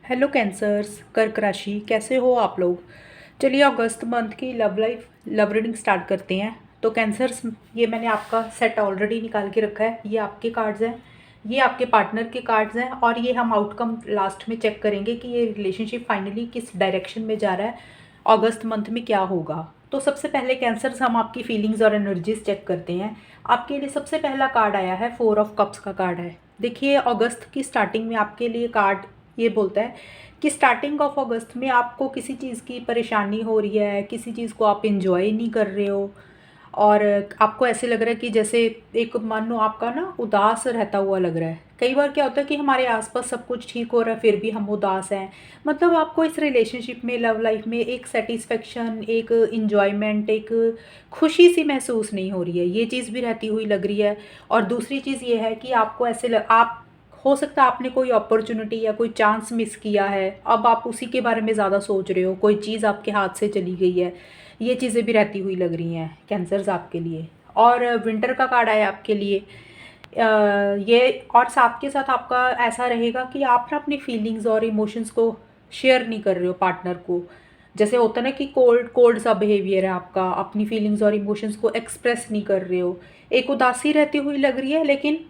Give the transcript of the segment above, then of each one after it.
Hello cancers, कर्क राशि, कैसे हो आप लोग। चलिए अगस्त मंथ की लव रीडिंग स्टार्ट करते हैं। तो कैंसर्स, ये मैंने आपका सेट ऑलरेडी निकाल के रखा है। ये आपके कार्ड्स हैं, ये आपके पार्टनर के कार्ड्स हैं, और ये हम आउटकम लास्ट में चेक करेंगे कि ये रिलेशनशिप फाइनली किस डायरेक्शन में जा रहा है, अगस्त मंथ में क्या होगा। तो सबसे पहले कैंसर्स, हम आपकी फीलिंग्स और एनर्जीज चेक करते हैं। आपके लिए सबसे पहला कार्ड आया है, 4 ऑफ कप्स का कार्ड है। देखिए अगस्त की स्टार्टिंग में आपके लिए कार्ड ये बोलता है कि स्टार्टिंग ऑफ अगस्त में आपको किसी चीज़ की परेशानी हो रही है, किसी चीज़ को आप इंजॉय नहीं कर रहे हो, और आपको ऐसे लग रहा है कि जैसे एक मन हो आपका ना उदास रहता हुआ लग रहा है। कई बार क्या होता है कि हमारे आसपास सब कुछ ठीक हो रहा है फिर भी हम उदास हैं। मतलब आपको इस रिलेशनशिप में, लव लाइफ में एक सेटिस्फेक्शन, एक इंजॉयमेंट, एक खुशी सी महसूस नहीं हो रही है, ये चीज़ भी रहती हुई लग रही है। और दूसरी चीज़ ये है कि आपको आप हो सकता है आपने कोई अपॉर्चुनिटी या कोई चांस मिस किया है, अब आप उसी के बारे में ज़्यादा सोच रहे हो, कोई चीज़ आपके हाथ से चली गई है। ये चीज़ें भी रहती हुई लग रही हैं कैंसर्स आपके लिए। और विंटर का कार्ड आया आपके लिए। ये और साथ के साथ आपका ऐसा रहेगा कि आप ना अपनी फीलिंग्स और इमोशंस को शेयर नहीं कर रहे हो पार्टनर को। जैसे होता है ना कि कोल्ड कोल्ड सा बिहेवियर है आपका, अपनी फीलिंग्स और इमोशंस को एक्सप्रेस नहीं कर रहे हो। एक उदासी रहती हुई लग रही है, लेकिन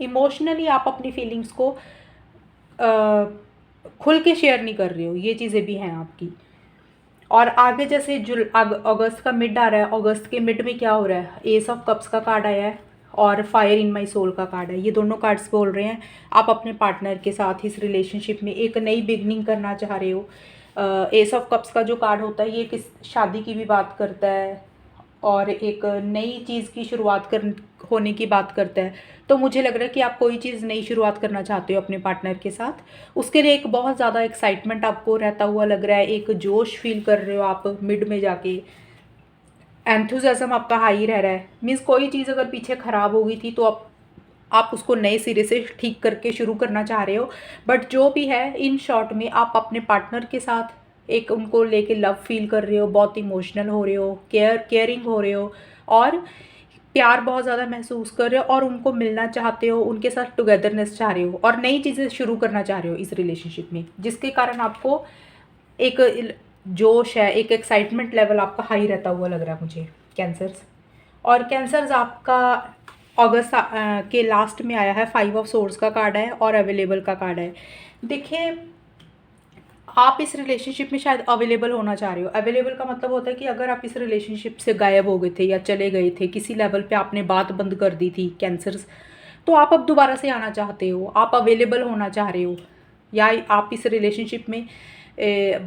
इमोशनली आप अपनी फीलिंग्स को अ, खुल के शेयर नहीं कर रहे हो, ये चीज़ें भी हैं आपकी। और आगे जैसे अगस्त का मिड आ रहा है, अगस्त के मिड में क्या हो रहा है, एस ऑफ कप्स का कार्ड आया है और फायर इन माई सोल का कार्ड है। ये दोनों कार्ड्स बोल रहे हैं आप अपने पार्टनर के साथ इस रिलेशनशिप में एक नई बिगनिंग करना चाह रहे हो। एस ऑफ कप्स का जो कार्ड होता है ये किस शादी की भी बात करता है और एक नई चीज़ की शुरुआत कर होने की बात करता है। तो मुझे लग रहा है कि आप कोई चीज़ नई शुरुआत करना चाहते हो अपने पार्टनर के साथ। उसके लिए एक बहुत ज़्यादा एक्साइटमेंट आपको रहता हुआ लग रहा है, एक जोश फील कर रहे हो आप मिड में जाके। एंथुज़ियाज़्म आपका हाई रह रहा है, मीन्स कोई चीज़ अगर पीछे ख़राब हो गई थी तो आप उसको नए सिरे से ठीक करके शुरू करना चाह रहे हो। बट जो भी है, इन शॉर्ट में आप अपने पार्टनर के साथ एक उनको लेके लव फील कर रहे हो, बहुत इमोशनल हो रहे हो, केयरिंग हो रहे हो, और प्यार बहुत ज़्यादा महसूस कर रहे हो, और उनको मिलना चाहते हो, उनके साथ टुगेदरनेस चाह रहे हो, और नई चीज़ें शुरू करना चाह रहे हो इस रिलेशनशिप में, जिसके कारण आपको एक जोश है, एक एक्साइटमेंट लेवल आपका हाई रहता हुआ लग रहा है मुझे कैंसर्स। और कैंसर्स आपका अगस्त के लास्ट में आया है, 5 ऑफ सोर्स का कार्ड है और अवेलेबल का कार्ड है। देखिए आप इस रिलेशनशिप में शायद अवेलेबल होना चाह रहे हो। अवेलेबल का मतलब होता है कि अगर आप इस रिलेशनशिप से गायब हो गए थे या चले गए थे, किसी लेवल पे आपने बात बंद कर दी थी कैंसर्स, तो आप अब दोबारा से आना चाहते हो, आप अवेलेबल होना चाह रहे हो, या आप इस रिलेशनशिप में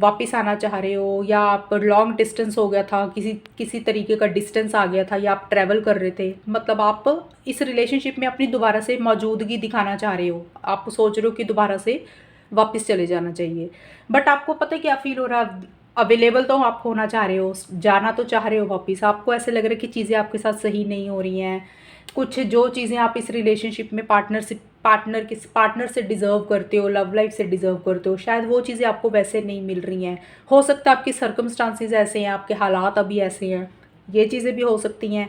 वापस आना चाह रहे हो, या आप लॉन्ग डिस्टेंस हो गया था, किसी किसी तरीके का डिस्टेंस आ गया था, या आप ट्रैवल कर रहे थे, मतलब आप इस रिलेशनशिप में अपनी दोबारा से मौजूदगी दिखाना चाह रहे हो, आप सोच रहे हो कि दोबारा से वापस चले जाना चाहिए। बट आपको पता है क्या फ़ील हो रहा है, अवेलेबल तो आप होना चाह रहे हो, जाना तो चाह रहे हो वापस, आपको ऐसे लग रहा है कि चीज़ें आपके साथ सही नहीं हो रही हैं। कुछ जो चीज़ें आप इस रिलेशनशिप में पार्टनर से डिज़र्व करते हो, लव लाइफ से डिज़र्व करते हो, शायद वो चीज़ें आपको वैसे नहीं मिल रही हैं। हो सकता है आपकी सर्कमस्टांसिस ऐसे हैं, आपके हालात अभी ऐसे हैं, ये चीज़ें भी हो सकती हैं।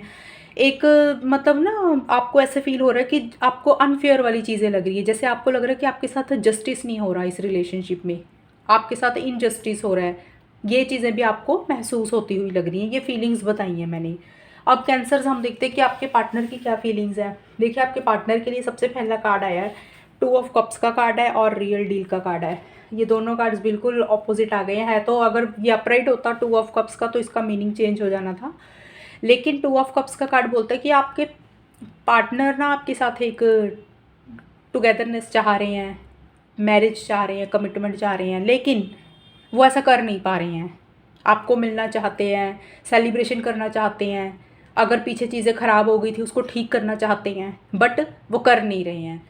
एक मतलब ना आपको ऐसे फ़ील हो रहा है कि आपको अनफ़ेयर वाली चीज़ें लग रही है, जैसे आपको लग रहा है कि आपके साथ जस्टिस नहीं हो रहा इस रिलेशनशिप में, आपके साथ इनजस्टिस हो रहा है। ये चीज़ें भी आपको महसूस होती हुई लग रही हैं, ये फीलिंग्स बताई हैं मैंने। अब कैंसर्स, हम देखते हैं कि आपके पार्टनर की क्या फीलिंग्स हैं। देखिए आपके पार्टनर के लिए सबसे पहला कार्ड आया है, 2 ऑफ कप्स का कार्ड है और रियल डील का कार्ड है। ये दोनों कार्ड्स बिल्कुल ऑपोजिट आ गए हैं, तो अगर ये अपराइट होता 2 ऑफ कप्स का तो इसका मीनिंग चेंज हो जाना था। लेकिन 2 ऑफ कप्स का कार्ड बोलता है कि आपके पार्टनर ना आपके साथ एक टुगेदरनेस चाह रहे हैं, मैरिज चाह रहे हैं, कमिटमेंट चाह रहे हैं, लेकिन वो ऐसा कर नहीं पा रहे हैं। आपको मिलना चाहते हैं, सेलिब्रेशन करना चाहते हैं, अगर पीछे चीज़ें ख़राब हो गई थी उसको ठीक करना चाहते हैं, बट वो कर नहीं रहे हैं।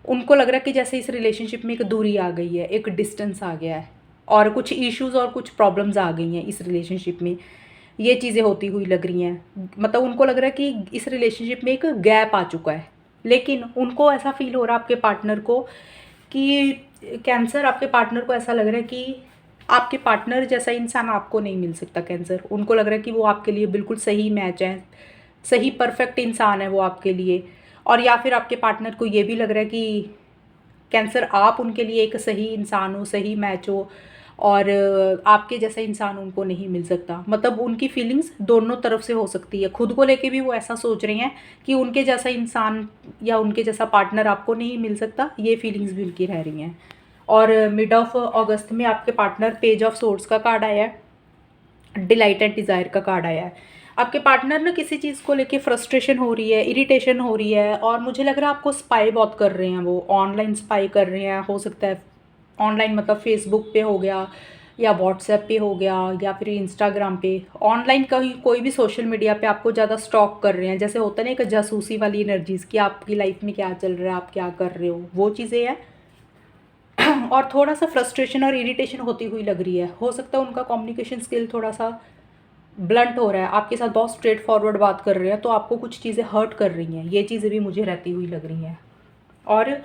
उनको लग रहा है कि जैसे इस रिलेशनशिप में एक दूरी आ गई है, एक डिस्टेंस आ गया है, और कुछ इश्यूज़ और कुछ प्रॉब्लम्स आ गई हैं इस रिलेशनशिप में। ये चीज़ें होती हुई लग रही हैं, मतलब उनको लग रहा है कि इस रिलेशनशिप में एक गैप आ चुका है। लेकिन उनको ऐसा फ़ील हो रहा है आपके पार्टनर को कि कैंसर, आपके पार्टनर को ऐसा लग रहा है कि आपके पार्टनर जैसा इंसान आपको नहीं मिल सकता कैंसर। उनको लग रहा है कि वो आपके लिए बिल्कुल सही मैच है, सही परफेक्ट इंसान है वो आपके लिए। और या फिर आपके पार्टनर को ये भी लग रहा है कि कैंसर आप उनके लिए एक सही इंसान हो, सही मैच हो, और आपके जैसा इंसान उनको नहीं मिल सकता। मतलब उनकी फीलिंग्स दोनों तरफ से हो सकती है, खुद को लेके भी वो ऐसा सोच रही हैं कि उनके जैसा इंसान या उनके जैसा पार्टनर आपको नहीं मिल सकता, ये फीलिंग्स भी उनकी रह रही हैं। और मिड ऑफ अगस्त में आपके पार्टनर पेज ऑफ सोर्ड्स का कार्ड आया है, डिलाइट एंड डिज़ायर का कार्ड आया है। आपके पार्टनर ना किसी चीज़ को लेके फ्रस्ट्रेशन हो रही है, इरिटेशन हो रही है, और मुझे लग रहा है आपको स्पाई बहुत कर रहे हैं, वो ऑनलाइन स्पाई कर रहे हैं। हो सकता है ऑनलाइन मतलब फेसबुक पे हो गया, या व्हाट्सएप पे हो गया, या फिर इंस्टाग्राम पे, ऑनलाइन कहीं कोई भी सोशल मीडिया पे आपको ज़्यादा स्टॉक कर रहे हैं। जैसे होता है ना एक जासूसी वाली एनर्जीज़ कि आपकी लाइफ में क्या चल रहा है, आप क्या कर रहे हो, वो चीज़ें हैं। और थोड़ा सा फ्रस्ट्रेशन और इरिटेशन होती हुई लग रही है। हो सकता है उनका कम्युनिकेशन स्किल थोड़ा सा ब्लंट हो रहा है, आपके साथ बहुत स्ट्रेट फॉरवर्ड बात कर रहे हैं, तो आपको कुछ चीज़ें हर्ट कर रही हैं, ये चीज़ें भी मुझे रहती हुई लग रही हैं। और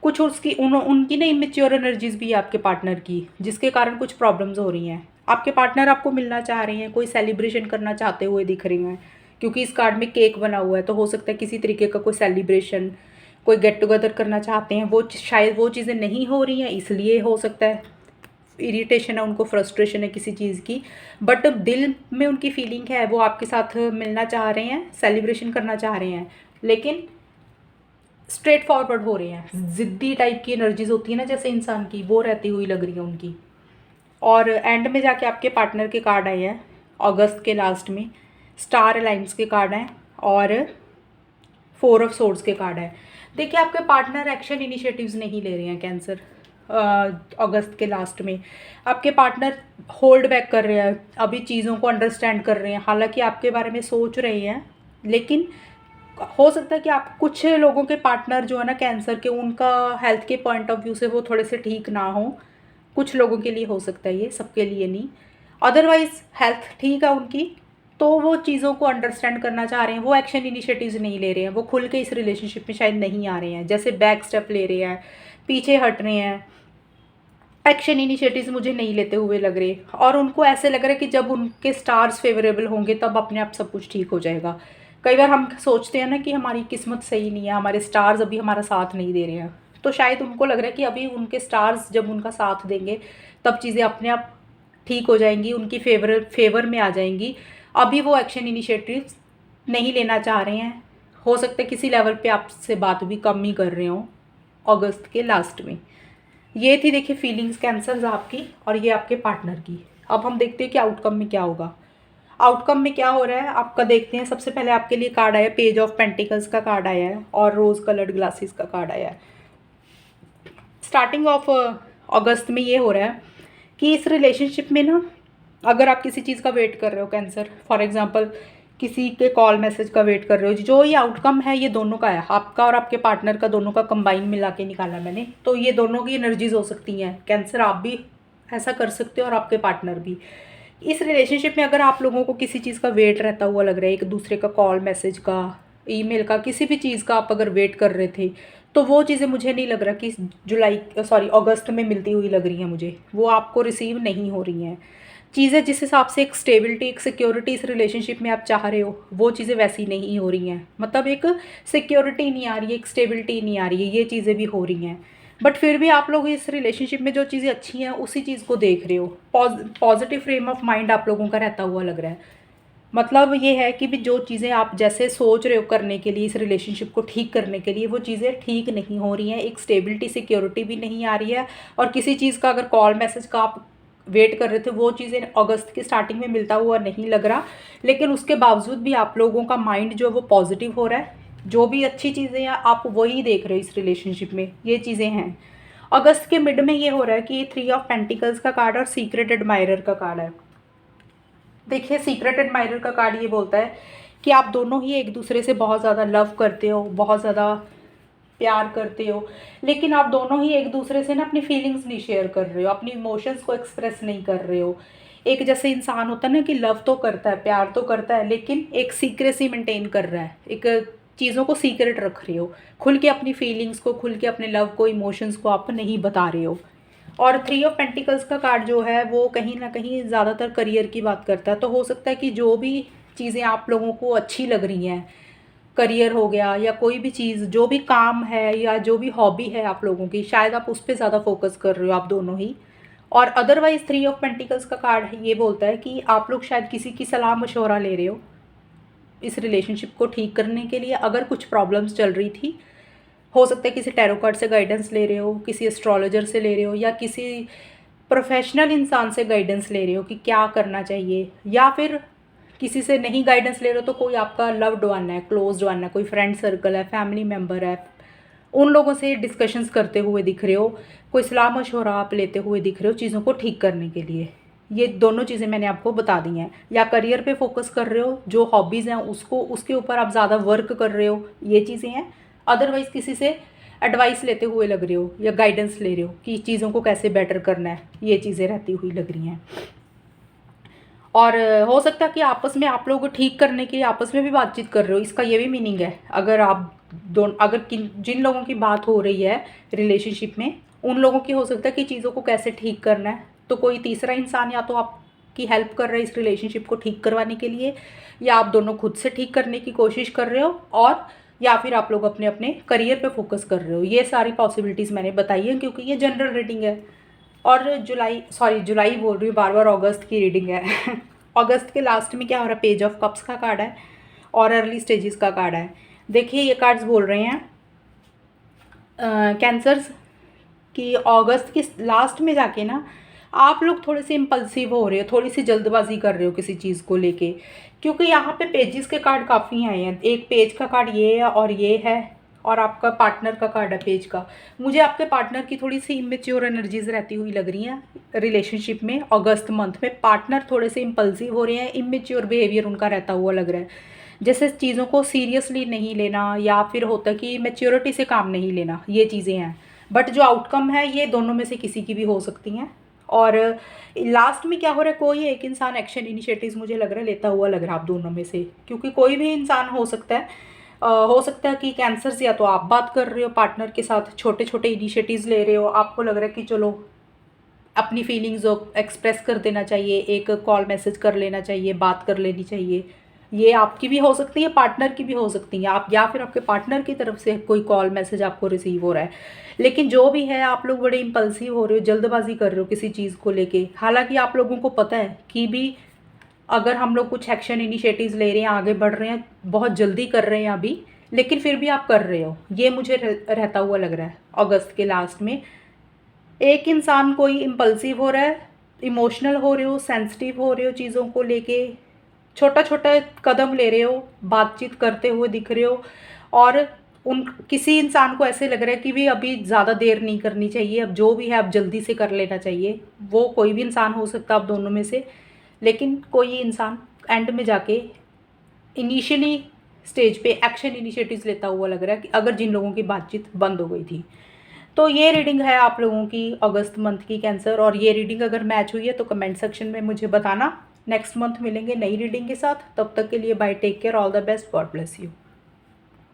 कुछ उसकी उनकी ना इमेच्योर एनर्जीज भी है आपके पार्टनर की, जिसके कारण कुछ प्रॉब्लम्स हो रही हैं। आपके पार्टनर आपको मिलना चाह रहे हैं, कोई सेलिब्रेशन करना चाहते हुए दिख रहे हैं, क्योंकि इस कार्ड में केक बना हुआ है, तो हो सकता है किसी तरीके का कोई सेलिब्रेशन, कोई गेट टुगेदर करना चाहते हैं। वो शायद वो चीज़ें नहीं हो रही हैं, इसलिए हो सकता है इरिटेशन है उनको, फ्रस्ट्रेशन है किसी चीज़ की। बट दिल में उनकी फीलिंग है, वो आपके साथ मिलना चाह रहे हैं, सेलिब्रेशन करना चाह रहे हैं, लेकिन स्ट्रेट फॉरवर्ड हो रहे हैं। ज़िद्दी टाइप की एनर्जीज होती है ना जैसे इंसान की, वो रहती हुई लग रही है उनकी। और एंड में जाके आपके पार्टनर के कार्ड आए हैं अगस्त के लास्ट में, स्टार अलाइंस के कार्ड हैं और 4 ऑफ सोर्ड्स के कार्ड है। देखिए आपके पार्टनर एक्शन इनिशिएटिव्स नहीं ले रहे हैं कैंसर। अगस्त के लास्ट में आपके पार्टनर होल्ड बैक कर रहे हैं, अभी चीज़ों को अंडरस्टैंड कर रहे हैं, हालांकि आपके बारे में सोच रहे हैं, लेकिन हो सकता है कि आप कुछ लोगों के पार्टनर जो है ना कैंसर के, उनका हेल्थ के पॉइंट ऑफ व्यू से वो थोड़े से ठीक ना हो। कुछ लोगों के लिए हो सकता है, ये सबके लिए नहीं। अदरवाइज हेल्थ ठीक है उनकी, तो वो चीज़ों को अंडरस्टैंड करना चाह रहे हैं, वो एक्शन इनिशिएटिव्स नहीं ले रहे हैं, वो खुल के इस रिलेशनशिप में शायद नहीं आ रहे हैं, जैसे बैक स्टेप ले रहे हैं, पीछे हट रहे हैं, एक्शन इनिशिएटिव्स मुझे नहीं लेते हुए लग रहे। और उनको ऐसे लग रहा है कि जब उनके स्टार्स फेवरेबल होंगे तब अपने आप सब कुछ ठीक हो जाएगा। कई बार हम सोचते हैं ना कि हमारी किस्मत सही नहीं है, हमारे स्टार्स अभी हमारा साथ नहीं दे रहे हैं, तो शायद उनको लग रहा है कि अभी उनके स्टार्स जब उनका साथ देंगे तब चीज़ें अपने आप ठीक हो जाएंगी, उनकी फेवर में आ जाएंगी। अभी वो एक्शन इनिशिएटिव्स नहीं लेना चाह रहे हैं। हो सकता है किसी लेवल पे आपसे बात भी कम ही कर रहे हो अगस्त के लास्ट में। ये थी देखिए फीलिंग्स कैंसर्स आपकी, और ये आपके पार्टनर की। अब हम देखते हैं कि आउटकम में क्या होगा। आउटकम में क्या हो रहा है आपका, देखते हैं। सबसे पहले आपके लिए कार्ड आया, पेज ऑफ पेंटिकल्स का कार्ड आया है और रोज़ कलर्ड ग्लासेस का कार्ड आया है। स्टार्टिंग ऑफ अगस्त में ये हो रहा है कि इस रिलेशनशिप में ना, अगर आप किसी चीज़ का वेट कर रहे हो कैंसर, फॉर एग्जांपल किसी के कॉल मैसेज का वेट कर रहे हो, जो ये आउटकम है ये दोनों का है, आपका और आपके पार्टनर का, दोनों का कंबाइन मिला के निकाला मैंने। तो ये दोनों की एनर्जीज हो सकती हैं कैंसर, आप भी ऐसा कर सकते हो और आपके पार्टनर भी। इस रिलेशनशिप में अगर आप लोगों को किसी चीज़ का वेट रहता हुआ लग रहा है, एक दूसरे का कॉल मैसेज का, ईमेल का, किसी भी चीज़ का आप अगर वेट कर रहे थे, तो वो चीज़ें मुझे नहीं लग रहा कि अगस्त में मिलती हुई लग रही हैं मुझे, वो आपको रिसीव नहीं हो रही हैं चीज़ें। जिस हिसाब से एक स्टेबिलिटी, एक सिक्योरिटी इस रिलेशनशिप में आप चाह रहे हो, वो चीज़ें वैसी नहीं हो रही हैं। मतलब एक सिक्योरिटी नहीं आ रही है, एक स्टेबिलिटी नहीं आ रही है, ये चीज़ें भी हो रही हैं। बट फिर भी आप लोग इस रिलेशनशिप में जो चीज़ें अच्छी हैं उसी चीज़ को देख रहे हो। पॉजिटिव फ्रेम ऑफ माइंड आप लोगों का रहता हुआ लग रहा है। मतलब ये है कि भी जो चीज़ें आप जैसे सोच रहे हो करने के लिए, इस रिलेशनशिप को ठीक करने के लिए, वो चीज़ें ठीक नहीं हो रही हैं। एक स्टेबिलिटी, सिक्योरिटी भी नहीं आ रही है, और किसी चीज़ का अगर कॉल मैसेज का आप वेट कर रहे थे, वो चीज़ें अगस्त की स्टार्टिंग में मिलता हुआ नहीं लग रहा। लेकिन उसके बावजूद भी आप लोगों का माइंड जो है वो पॉजिटिव हो रहा है, जो भी अच्छी चीज़ें हैं आप वही देख रहे हो इस रिलेशनशिप में, ये चीज़ें हैं। अगस्त के मिड में ये हो रहा है कि 3 ऑफ पेंटिकल्स का कार्ड और सीक्रेट एडमायरर का कार्ड है। देखिए सीक्रेट एडमायरर का कार्ड ये बोलता है कि आप दोनों ही एक दूसरे से बहुत ज़्यादा लव करते हो, बहुत ज़्यादा प्यार करते हो, लेकिन आप दोनों ही एक दूसरे से ना अपनी फीलिंग्स नहीं शेयर कर रहे हो, अपनी इमोशंस को एक्सप्रेस नहीं कर रहे हो। एक जैसे इंसान होता है ना कि लव तो करता है, प्यार तो करता है, लेकिन एक सीक्रेसी मेंटेन कर रहा है, एक चीज़ों को सीक्रेट रख रहे हो, खुल के अपनी फीलिंग्स को, खुल के अपने लव को, इमोशंस को आप नहीं बता रहे हो। और 3 ऑफ पेंटिकल्स का कार्ड जो है वो कहीं ना कहीं ज़्यादातर करियर की बात करता है। तो हो सकता है कि जो भी चीज़ें आप लोगों को अच्छी लग रही हैं, करियर हो गया या कोई भी चीज़, जो भी काम है या जो भी हॉबी है आप लोगों की, शायद आप उस पर ज़्यादा फोकस कर रहे हो, आप दोनों ही। और अदरवाइज 3 ऑफ पेंटिकल्स का कार्ड ये बोलता है कि आप लोग शायद किसी की सलाह मशवरा ले रहे हो इस रिलेशनशिप को ठीक करने के लिए। अगर कुछ प्रॉब्लम्स चल रही थी, हो सकता है किसी टैरो कार्ड से गाइडेंस ले रहे हो, किसी एस्ट्रोलॉजर से ले रहे हो, या किसी प्रोफेशनल इंसान से गाइडेंस ले रहे हो कि क्या करना चाहिए, या फिर किसी से नहीं गाइडेंस ले रहे हो तो कोई आपका लव्ड वन है, क्लोज्ड वन है, कोई फ्रेंड सर्कल है, फैमिली मेम्बर है, उन लोगों से डिस्कशंस करते हुए दिख रहे हो, कोई सलाह मशवरा आप लेते हुए दिख रहे हो चीज़ों को ठीक करने के लिए। ये दोनों चीज़ें मैंने आपको बता दी हैं। या करियर पे फोकस कर रहे हो, जो हॉबीज़ हैं उसको, उसके ऊपर आप ज़्यादा वर्क कर रहे हो, ये चीज़ें हैं। अदरवाइज़ किसी से एडवाइस लेते हुए लग रहे हो या गाइडेंस ले रहे हो कि चीज़ों को कैसे बेटर करना है, ये चीज़ें रहती हुई लग रही हैं। और हो सकता है कि आपस में आप लोग ठीक करने के लिए आपस में भी बातचीत कर रहे हो, इसका ये भी मीनिंग है। अगर आप अगर जिन लोगों की बात हो रही है रिलेशनशिप में, उन लोगों की हो सकता है कि चीज़ों को कैसे ठीक करना है, तो कोई तीसरा इंसान या तो आपकी हेल्प कर रहा है इस रिलेशनशिप को ठीक करवाने के लिए, या आप दोनों खुद से ठीक करने की कोशिश कर रहे हो, और या फिर आप लोग अपने अपने करियर पे फोकस कर रहे हो। ये सारी पॉसिबिलिटीज़ मैंने बताई है क्योंकि ये जनरल रीडिंग है। और जुलाई बोल रही हूँ बार बार, अगस्त की रीडिंग है। अगस्त के लास्ट में क्या हो रहा है, पेज ऑफ कप्स का कार्ड है और अर्ली स्टेजेस का कार्ड है। देखिए ये कार्ड्स बोल रहे हैं कैंसर्स कि अगस्त के लास्ट में जाके ना आप लोग थोड़े से इम्पल्सिव हो रहे हो, थोड़ी सी जल्दबाजी कर रहे हो किसी चीज़ को लेके, क्योंकि यहाँ पे पेजेस के कार्ड काफ़ी आए हैं। एक पेज का कार्ड ये है और ये है, और आपका पार्टनर का कार्ड है पेज का। मुझे आपके पार्टनर की थोड़ी सी इमेच्योर एनर्जीज रहती हुई लग रही हैं रिलेशनशिप में। अगस्त मंथ में पार्टनर थोड़े से इम्पल्सिव हो रहे हैं, इमेच्योर बिहेवियर उनका रहता हुआ लग रहा है, जैसे चीज़ों को सीरियसली नहीं लेना, या फिर होता है कि मैच्योरिटी से काम नहीं लेना, ये चीज़ें हैं। बट जो आउटकम है ये दोनों में से किसी की भी हो सकती हैं। और लास्ट में क्या हो रहा है, कोई एक इंसान एक्शन इनिशिएटिव्स मुझे लग रहा है लेता हुआ लग रहा है आप दोनों में से, क्योंकि कोई भी इंसान हो सकता है। हो सकता है कि कैंसर से या तो आप बात कर रहे हो पार्टनर के साथ, छोटे छोटे इनिशिएटिव्स ले रहे हो, आपको लग रहा है कि चलो अपनी फीलिंग्स एक्सप्रेस कर देना चाहिए, एक कॉल मैसेज कर लेना चाहिए, बात कर लेनी चाहिए। ये आपकी भी हो सकती है, पार्टनर की भी हो सकती है, आप या फिर आपके पार्टनर की तरफ से कोई कॉल मैसेज आपको रिसीव हो रहा है। लेकिन जो भी है, आप लोग बड़े इम्पल्सिव हो रहे हो, जल्दबाजी कर रहे हो किसी चीज़ को लेके। हालांकि आप लोगों को पता है कि भी अगर हम लोग कुछ एक्शन इनिशिएटिव्स ले रहे हैं, आगे बढ़ रहे हैं, बहुत जल्दी कर रहे हैं अभी, लेकिन फिर भी आप कर रहे हो, ये मुझे रहता हुआ लग रहा है। अगस्त के लास्ट में एक इंसान कोई इम्पल्सिव हो रहा है, इमोशनल हो रहे हो, सेंसिटिव हो रहे हो चीज़ों को लेके, छोटा छोटा कदम ले रहे हो, बातचीत करते हुए दिख रहे हो, और उन किसी इंसान को ऐसे लग रहा है कि भी अभी ज़्यादा देर नहीं करनी चाहिए, अब जो भी है अब जल्दी से कर लेना चाहिए। वो कोई भी इंसान हो सकता है आप दोनों में से, लेकिन कोई इंसान एंड में जाके इनिशियली स्टेज पे एक्शन इनिशिएटिव्स लेता हुआ लग रहा है, कि अगर जिन लोगों की बातचीत बंद हो गई थी। तो ये रीडिंग है आप लोगों की अगस्त मंथ की कैंसर, और ये रीडिंग अगर मैच हुई है तो कमेंट सेक्शन में मुझे बताना। नेक्स्ट मंथ मिलेंगे नई रीडिंग के साथ, तब तक के लिए bye, take care, all the best, God bless you.